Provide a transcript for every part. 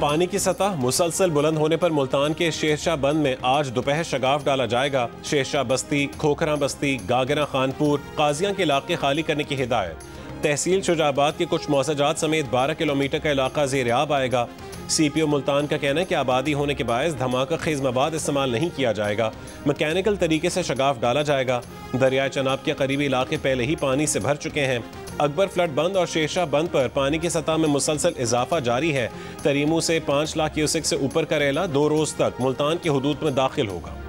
पानी की सतह मुसलसल बुलंद होने पर मुल्तान के शेरशाह बंद में आज दोपहर शगाफ डाला जाएगा। शेरशाह बस्ती, खोखरा बस्ती, गागरा खानपुर, काजियां के इलाके खाली करने की हिदायत। तहसील शुजाबाद के कुछ मौसजात समेत 12 किलोमीटर का इलाका ज़ेर-ए-आब आएगा। CPO मुल्तान का कहना है कि आबादी होने के बायस धमाका खेज मवाद इस्तेमाल नहीं किया जाएगा, मैकेनिकल तरीके से शगाफ डाला जाएगा। दरियाए चनाब के करीबी इलाके पहले ही पानी से भर चुके हैं। अकबर फ्लड बंद और शेरशाह बंद पर पानी की सतह में मुसलसल इजाफा जारी है। तरीमू से 5 लाख क्यूसेक से ऊपर का रेला 2 रोज तक मुल्तान की हदूद में दाखिल होगा।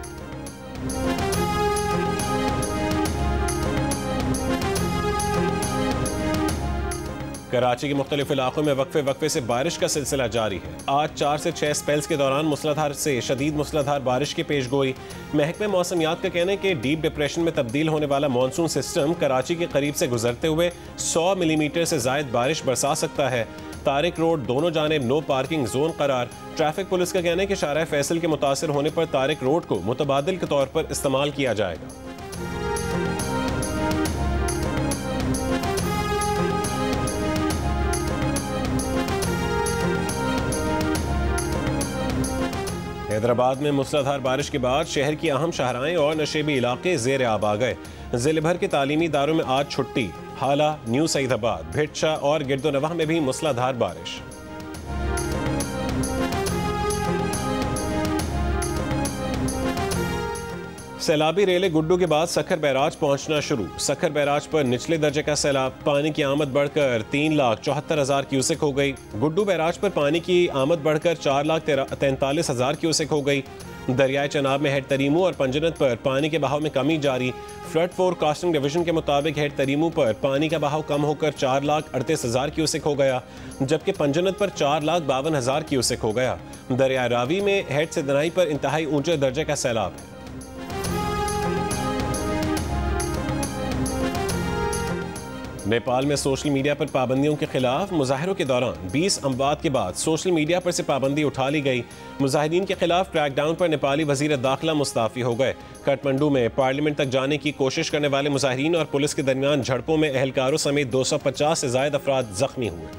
कराची के मुख्तलिफ इलाकों में वक्फे वक्फे से बारिश का सिलसिला जारी है। आज 4 से 6 स्पेल्स के दौरान मूसलाधार से शदीद मूसलाधार बारिश की पेश गोई। महकमे मौसमियात का कहना है कि डीप डिप्रेशन में तब्दील होने वाला मानसून सिस्टम कराची के करीब से गुजरते हुए 100 मिलीमीटर से जायद बारिश बरसा सकता है। तारिक रोड दोनों जानिब नो पार्किंग जोन करार। ट्रैफिक पुलिस का कहना है कि शारा फैसल के मुतासिर होने पर तारिक रोड को मुतबादिल के तौर पर इस्तेमाल किया जाएगा। हैदराबाद में मूसलाधार बारिश के बाद शहर की अहम शाहराएं और नशेबी इलाके ज़ेर-ए-आब आ गए। जिले भर के तालीमी इदारों में आज छुट्टी। हाला, न्यू सईदाबाद, भिटशा और गिरदोनवाह में भी मूसलाधार बारिश। सैलाबी रेले गुड्डू के बाद सखर बैराज पहुंचना शुरू। सखर बैराज पर निचले दर्जे का सैलाब, पानी की आमद बढ़कर 3,74,000 क्यूसेक हो गई। गुड्डू बैराज पर पानी की आमद बढ़कर 4,43,000 क्यूसेक हो गई। दरियाए चनाब में हेड तरीमू और पंजनत पर पानी के बहाव में कमी जारी। फ्लड फोरकास्टिंग डिवीजन के मुताबिक हेड तरीमू पर पानी का बहाव कम होकर 4,38,000 क्यूसेक हो गया, जबकि पंजनत पर 4,52,000 क्यूसेक हो गया। दरिया रावी में हेड से दनाई पर इंतहाई ऊंचे दर्जे का सैलाब है। नेपाल में सोशल मीडिया पर पाबंदियों के खिलाफ मुजाहिरों के दौरान 20 अमवात के बाद सोशल मीडिया पर से पाबंदी उठा ली गई। मुजाहिदीन के खिलाफ क्रैकडाउन पर नेपाली वजीर दाखिला मुस्ताफी हो गए। काठमांडू में पार्लियामेंट तक जाने की कोशिश करने वाले मुजाहिरीन और पुलिस के दरमियान झड़पों में अहलकारों समेत 250 से ज्यादा अफराद जख्मी हुए।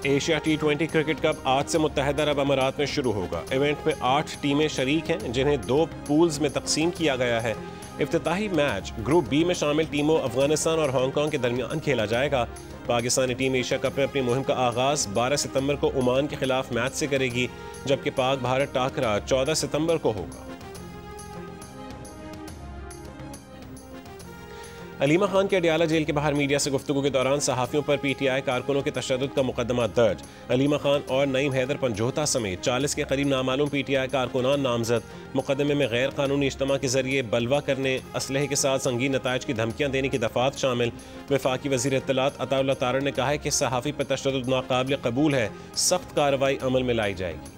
एशिया T20 क्रिकेट कप आज से मुत्तहदा अरब अमारात में शुरू होगा। इवेंट में 8 टीमें शरीक हैं, जिन्हें 2 पूल्स में तकसीम किया गया है। इफ्तिताही मैच ग्रुप बी में शामिल टीमों अफगानिस्तान और हांगकांग के दरमियान खेला जाएगा। पाकिस्तानी टीम एशिया कप में अपनी मुहिम का आगाज 12 सितंबर को ओमान के खिलाफ मैच से करेगी, जबकि पाक भारत टाकरा 14 सितंबर को होगा। अलीमा खान के अडियाला जेल के बाहर मीडिया से गुफ्तगू के दौरान सहाफ़ियों पर PTI कारकुनों के तशद्दुद का मुकदमा दर्ज। अलीमा खान और नईम हैदर पंजोता समेत 40 के करीब नामालूम PTI कारकुनान नामजद। मुकदमे में गैर कानूनी इज्तिमा के जरिए बलवा करने, असलहे के साथ संगीन नताइज की धमकियाँ देने की दफात शामिल। वफाकी वज़ीर इत्तलात अताउल्लाह तारड़ ने कहा है कि सहाफ़ी पर तशद्दुद नाकाबिल कबूल है, सख्त कार्रवाई अमल में लाई जाएगी।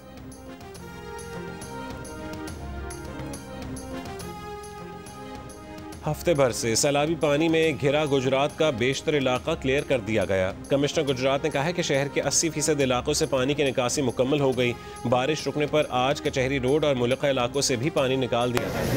हफ्ते भर से सैलाबी पानी में घिरा गुजरात का बेशतर इलाका क्लियर कर दिया गया। कमिश्नर गुजरात ने कहा है कि शहर के 80% इलाकों से पानी की निकासी मुकम्मल हो गई। बारिश रुकने पर आज कचहरी रोड और मुल्का इलाकों से भी पानी निकाल दिया गया।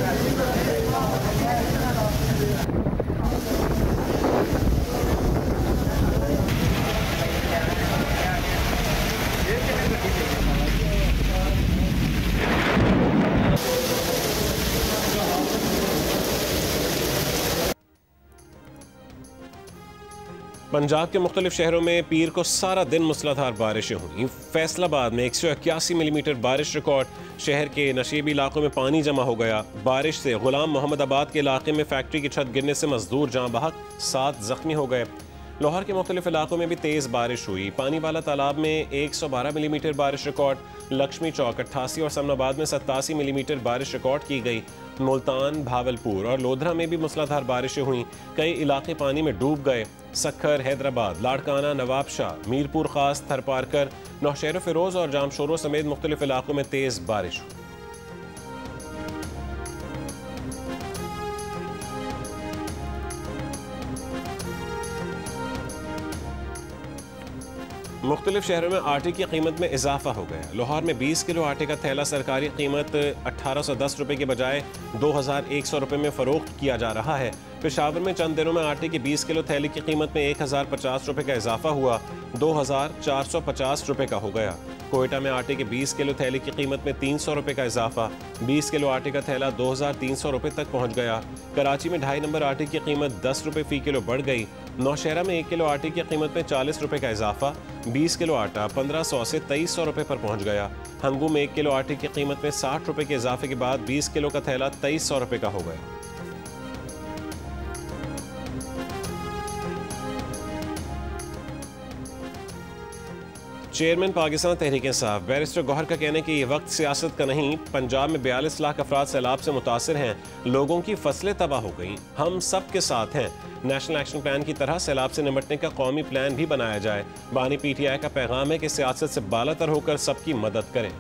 पंजाब के मुख्तलिफ शहरों में पीर को सारा दिन मूसलाधार बारिशें हुई। फैसलाबाद में 181 मिलीमीटर बारिश रिकॉर्ड। शहर के नशेबी इलाकों में पानी जमा हो गया। बारिश से गुलाम मोहम्मदाबाद के इलाके में फैक्ट्री की छत गिरने से मजदूर जाँ बहक, 7 जख्मी हो गए। लाहौर के मुख्तलिफ इलाकों में भी तेज़ बारिश हुई। पानी वाला तालाब में 112 मिलीमीटर बारिश रिकॉर्ड। लक्ष्मी चौक 88 और समनाबाद में 87 मिलीमीटर बारिश रिकॉर्ड की गई। मुल्तान, भावलपुर और लोधरा में भी मूसलाधार बारिशें हुईं। कई इलाके पानी में डूब गए। सक्खर, हैदराबाद, लाड़काना, नवाबशाह, मीरपुर खास, थरपारकर, नौशहर फिरोज और जामशोरो समेत मुख्तलिफ इलाकों में तेज़ बारिश हुई। मुख्तलिफ शहरों में आटे की कीमत में इजाफा हो गया। लाहौर में 20 किलो आटे का थैला सरकारी कीमत 1810 रुपये के बजाय 2100 रुपये में फ़रोख्त किया जा रहा है। पेशावर में चंद दिनों में आटे की 20 किलो थैले की कीमत में 1050 रुपये का इजाफा हुआ, 2450 रुपये का हो गया। कोयटा में आटे के 20 किलो थैले की कीमत में 300 रुपये का इजाफा, 20 किलो आटे का थैला 2300 रुपये तक पहुँच गया। कराची में 2.5 नंबर आटे की कीमत 10 रुपये फ़ी किलो बढ़ गई। नौशहरा में 1 किलो आटे की कीमत में 40 रुपये का इजाफा, 20 किलो आटा 1500 से 2300 रुपये पर पहुंच गया। हंगू में 1 किलो आटे की कीमत में 60 रुपये के इजाफे के बाद 20 किलो का थैला 2300 रुपये का हो गया। चेयरमैन पाकिस्तान तहरीक इंसाफ बैरिस्टर गौहर का कहना है कि ये वक्त सियासत का नहीं, पंजाब में 42 लाख अफराद सैलाब से मुतासर हैं, लोगों की फसलें तबाह हो गई, हम सब के साथ हैं। नेशनल एक्शन प्लान की तरह सैलाब से निपटने का कौमी प्लान भी बनाया जाए। बानी PTI का पैगाम है कि सियासत से बालातर होकर सबकी मदद करें।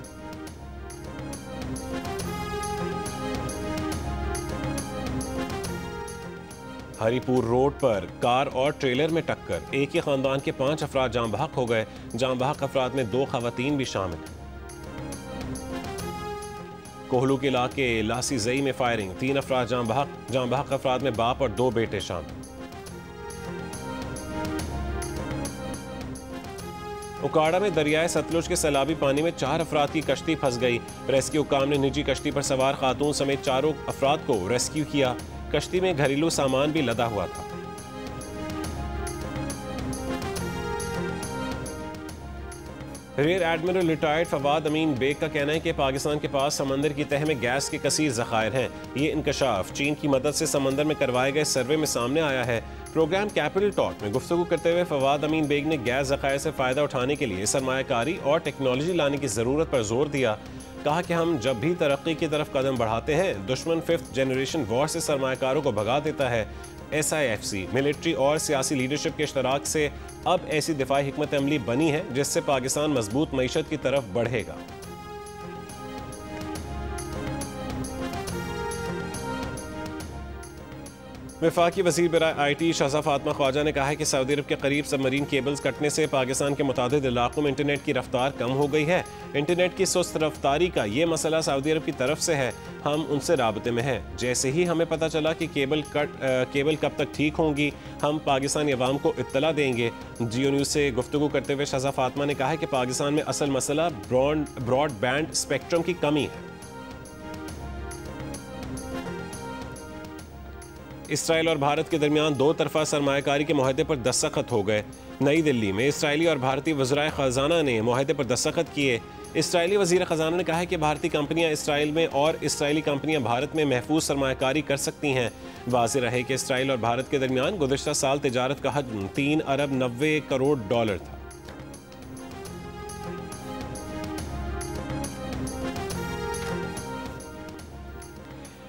हरीपुर रोड पर कार और ट्रेलर में टक्कर, एक ही खानदान के 5 अफराद जाम बहक हो गए। जाम बहक अफराद में 2 खवातीन भी शामिल हैं। कोहलू के इलाके लासी जई में फायरिंग, 3 अफराद जाम बहक अफराद में बाप और 2 बेटे शामिल। उकाड़ा में दरियाए सतलुज के सैलाबी पानी में 4 अफराद की कश्ती फंस गई। रेस्क्यू काम ने निजी कश्ती पर सवार खातून समेत 4 अफराद को रेस्क्यू किया। कश्ती में घरेलू सामान भी लदा हुआ था। रियर एडमिरल रिटायर्ड फवाद अमीन बेग का कहना है कि पाकिस्तान के पास समंदर की तह में गैस के कसीर ज़खायर हैं। ये इंकशाफ चीन की मदद से समंदर में करवाए गए सर्वे में सामने आया है। प्रोग्राम कैपिटल टॉक में गुफ्तगू करते हुए फवाद अमीन बेग ने गैस ज़खायर से फ़ायदा उठाने के लिए सरमायाकारी और टेक्नोलॉजी लाने की ज़रूरत पर जोर दिया। कहा कि हम जब भी तरक्की की तरफ कदम बढ़ाते हैं, दुश्मन 5th जनरेशन वॉर से सरमायाकारों को भगा देता है। SIFC मिलिट्री और सियासी लीडरशिप के इश्तराक से अब ऐसी दिफाई हिकमत अमली बनी है जिससे पाकिस्तान मजबूत मईशत की तरफ बढ़ेगा। वफाकी वज़ीर बराए IT शाहज़ा फातिमा ख्वाजा ने कहा है कि सऊदी अरब के करीब सबमरीन केबल्स कटने से पाकिस्तान के मुतादिद इलाकों में इंटरनेट की रफ्तार कम हो गई है। इंटरनेट की सुस्त रफ्तारी का ये मसला सऊदी अरब की तरफ से है, हम उनसे राबते में हैं। जैसे ही हमें पता चला कि केबल कब तक ठीक होंगी, हम पाकिस्तानी अवाम को इत्तला देंगे। जियो न्यूज़ से गुफ्तगू करते हुए शाहज़ा फातिमा ने कहा है कि पाकिस्तान में असल मसला ब्रॉडबैंड स्पेक्ट्रम की कमी है। इसराइल और भारत के दरमियान 2 तरफा सरमायाकारी के मुआहदे पर दस्तखत हो गए। नई दिल्ली में इसराइली और भारतीय वज़राए ख़ज़ाना ने मुआहदे पर दस्तखत किए। इसराइली वज़ीर ख़ज़ाना ने कहा है कि भारतीय कंपनियां इसराइल में और इसराइली कंपनियां भारत में महफूज सरमायाकारी कर सकती हैं। वाज़ेह रहे कि इसराइल और भारत के दरमियान गुज़िश्ता साल तिजारत का हजम 3 अरब 90 करोड़ डॉलर था।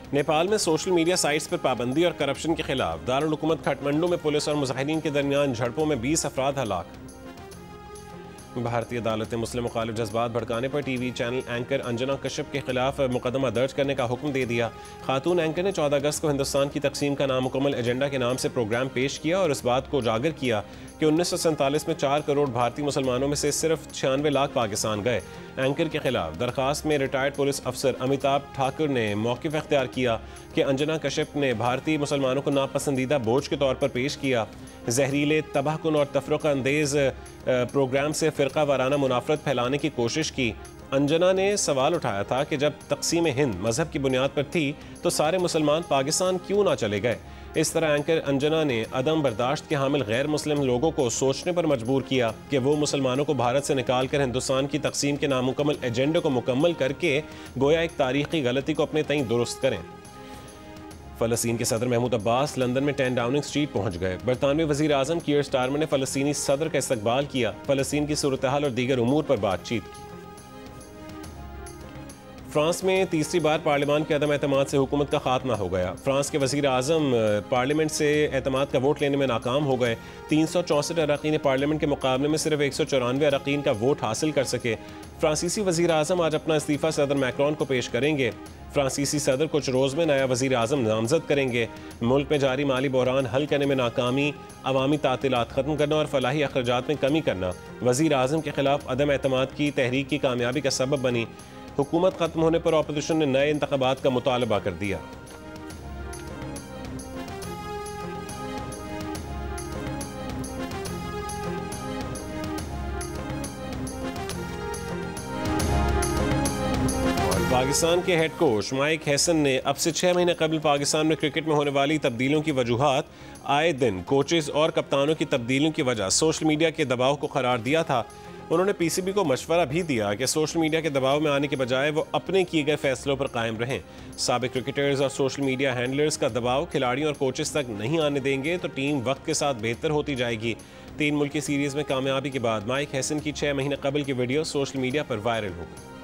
नेपाल में सोशल मीडिया साइट्स पर पाबंदी और करप्शन के खिलाफ दारुल हुकूमत काठमांडू में पुलिस और मुजाहिदीन के दरमियान झड़पों में 20 अफराद हलाक। भारतीय अदालत ने मुस्लिम मुखालिफ जज्बात भड़काने पर TV channel anchor Anjana Kashyap के खिलाफ मुकदमा दर्ज करने का हुक्म दे दिया। खातून एंकर ने 14 अगस्त को हिंदुस्तान की तकसीम का नामुकम्मल एजेंडा के नाम से प्रोग्राम पेश किया और इस बात को उजागर किया कि 1947 में 4 करोड़ भारतीय मुसलमानों में से सिर्फ 96 लाख पाकिस्तान गए। एंकर के खिलाफ दरखास्त में रिटायर्ड पुलिस अफसर अमिताभ ठाकुर ने मौक़िफ़ इख्तियार किया कि अंजना कश्यप ने भारतीय मुसलमानों को नापसंदीदा बोझ के तौर पर पेश किया। जहरीले, तबाहकुन और तफरक़ा अंदेज़ प्रोग्राम से फ़िरक़ा वाराना मुनाफ़रत फैलाने की कोशिश की। अंजना ने सवाल उठाया था कि जब तक़सीम हिंद मज़हब की बुनियाद पर थी तो सारे मुसलमान पाकिस्तान क्यों ना चले गए। इस तरह एंकर अंजना ने अदम बर्दाश्त के हामिल गैर मुस्लिम लोगों को सोचने पर मजबूर किया कि वो मुसलमानों को भारत से निकाल कर हिंदुस्तान की तक़सीम के नामुकम्मल एजेंडे को मुकम्मल करके गोया एक तारीख़ी गलती को अपने तईं दुरुस्त करें। फ़लस्तीन के सदर महमूद अब्बास लंदन में 10 डाउनिंग स्ट्रीट पहुंच गए। बरतानवी वज़ीर आज़म कीयर स्टारमर ने फ़लस्तीनी सदर का इस्तकबाल किया, फ़लस्तीन की सूरत हाल और दीगर उमूर पर बातचीत की। फ्रांस में तीसरी बार पार्लियामान के अदम एतमाद से हुकूमत का खात्मा हो गया। फ्रांस के वज़ीर आज़म पार्लियामेंट से एतमाद का वोट लेने में नाकाम हो गए। 364 अरकान पार्लियामेंट के मुकाबले में सिर्फ 194 अरकान का वोट हासिल कर सके। फ्रांसीसी वज़ीर आज़म आज अपना इस्तीफ़ा सदर मैक्रोन को पेश करेंगे। फ्रांसीसी सदर कुछ रोज़ में नया वज़ीर आज़म नामजद करेंगे। मुल्क में जारी माली बहरान हल करने में नाकामी, अवामी तातीलात ख़त्म करना और फलाही अखराजात में कमी करना वज़ीर आज़म के खिलाफ अदम एतमाद की तहरीक की कामयाबी का सबब बनी। हुकूमत ख़त्म होने पर अपोजिशन ने नए इंतख़ाबात का मुतालबा कर दिया। पाकिस्तान के हेड कोच माइक हैसन ने अब से 6 महीने कबल पाकिस्तान में क्रिकेट में होने वाली तब्दीलियों की वजूहात आए दिन कोचेज़ और कप्तानों की तब्दीलियों की वजह सोशल मीडिया के दबाव को करार दिया था। उन्होंने पीसीबी को मशवरा भी दिया कि सोशल मीडिया के दबाव में आने के बजाय वो अपने किए गए फैसलों पर कायम रहें। साबिक क्रिकेटर्स और सोशल मीडिया हैंडलर्स का दबाव खिलाड़ियों और कोचेस तक नहीं आने देंगे तो टीम वक्त के साथ बेहतर होती जाएगी। 3 मुल्की सीरीज़ में कामयाबी के बाद माइक हैसन की 6 महीने कबल की वीडियो सोशल मीडिया पर वायरल हो गई।